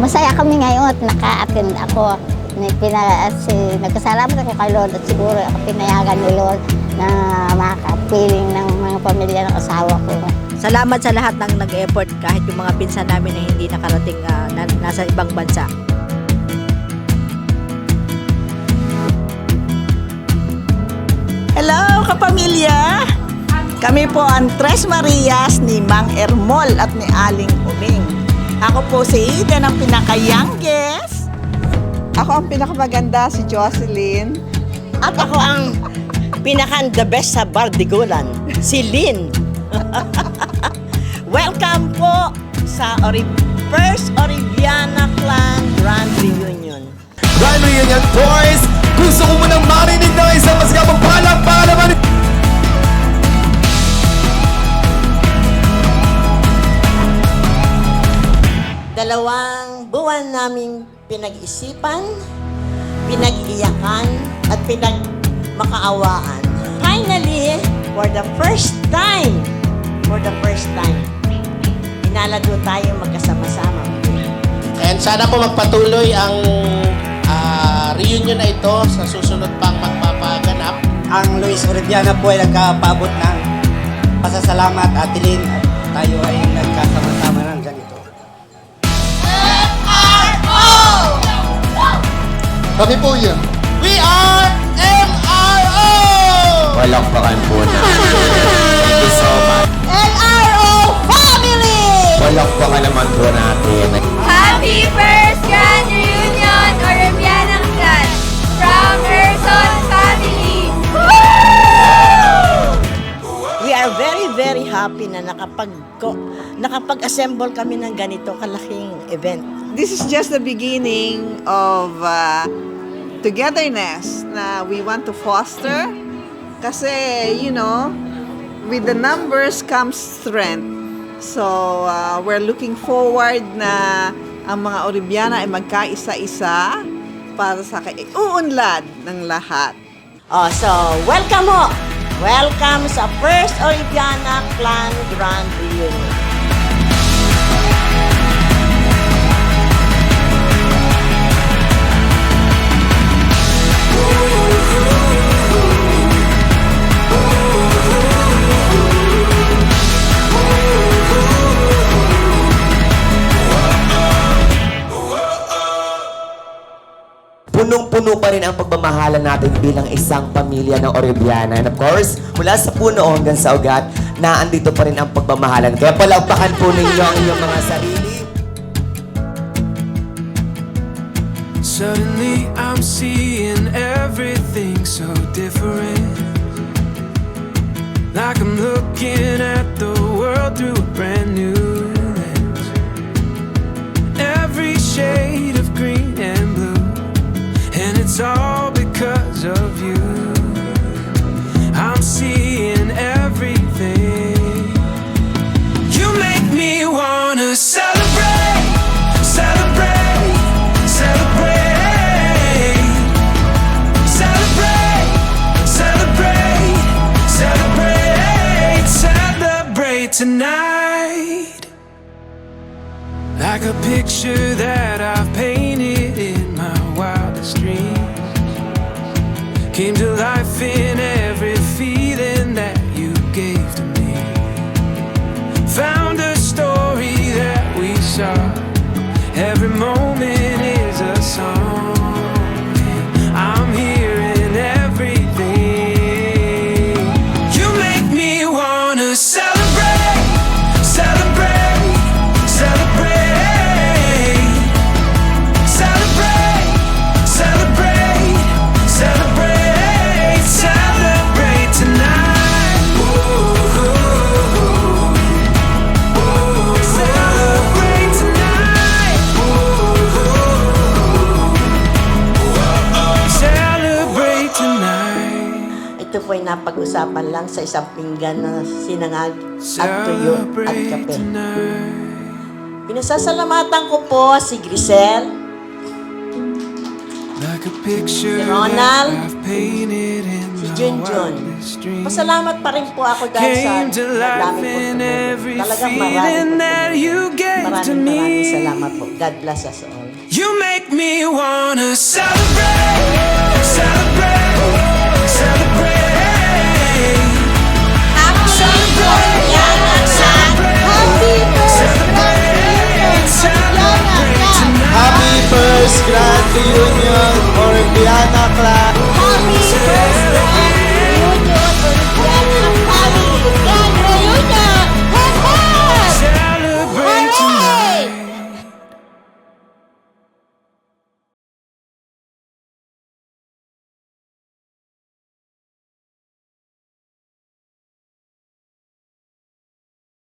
Masaya kami ngayon at naka-attend ako. Nagkasalamat ako kay Lord at siguro ako pinayagan ni Lord na makapiling ng mga pamilya ng asawa ko. Salamat sa lahat ng nag-effort kahit yung mga pinsan namin na hindi nakarating nasa ibang bansa. Hello, kapamilya! Kami po ang Tres Marias ni Mang Ermol at ni Aling Uming. Ako po si Eden, ang pinaka-youngest. Ako ang pinakamaganda, si Jocelyn. At ako ang pinaka-the best sa Bardigulan, si Lynn. Welcome po sa First Oriviana Clan Grand Reunion. Grand Reunion Toys! Gusto ko munang marinig ng isang masigabang palakpakan. 2 buwan naming pinag-isipan, pinag-iyakan, at pinag-makaawaan. Finally, for the first time, inalado tayo magkasama-sama. And sana po magpatuloy ang reunion na ito sa susunod pang magpapaganap. Ang Luis Oriviana po ay nagkapaabot ng pasasalamat at tilin at tayo ay nagkasama-sama ng ganito. Kami po yan. We are MRO! Palakpakan po na. Thank you so much. LRO Family! Palakpakan naman po natin. Happy First Grand Reunion Oriviana Clan from Gerson Family! We are very, very happy na nakapag-assemble kami ng ganito kalaking event. This is just the beginning of togetherness na we want to foster. Kasi, you know, with the numbers comes strength. So, we're looking forward na ang mga Oriviana ay magkaisa-isa para sa uunlad ng lahat. So, welcome ho! Welcome sa First Oriviana Clan Grand Reunion. Punong-puno pa rin ang pagmamahalan natin bilang isang pamilya ng Oriviana. And of course, mula sa puno hanggang sa ugat, na andito pa rin ang pagmamahalan. Kaya palakpakan po ninyo ang inyong mga sarili. Suddenly I'm seeing everything so different. Like I'm looking at the world through a brand new lens. Every shade of green and blue, and it's all because of you. I'm seeing everything. You make me wanna celebrate, celebrate, celebrate, celebrate, celebrate, celebrate, celebrate tonight. Like a picture that I've painted in my wildest dreams, came to life in every feeling that you gave to me. Found a story that we saw. Every moment is a song. I'm hearing everything. You make me wanna celebrate, celebrate, celebrate, celebrate, celebrate, celebrate, celebrate tonight. Celebrate tonight. Celebrate tonight. Ito po ay napag-usapan lang sa isang pinggan na sinangag at tuyo at kape. Pinasasalamatan ko po si Grisel, like a picture Ronald, that I've painted in si the Junjun. wildest dream. Pasalamat pa rin po ako dahil sa Came to life dami po in every talagang feeling that you gave to maraming me. salamat po. God bless us all. You make me wanna celebrate, celebrate, celebrate. Celebrate.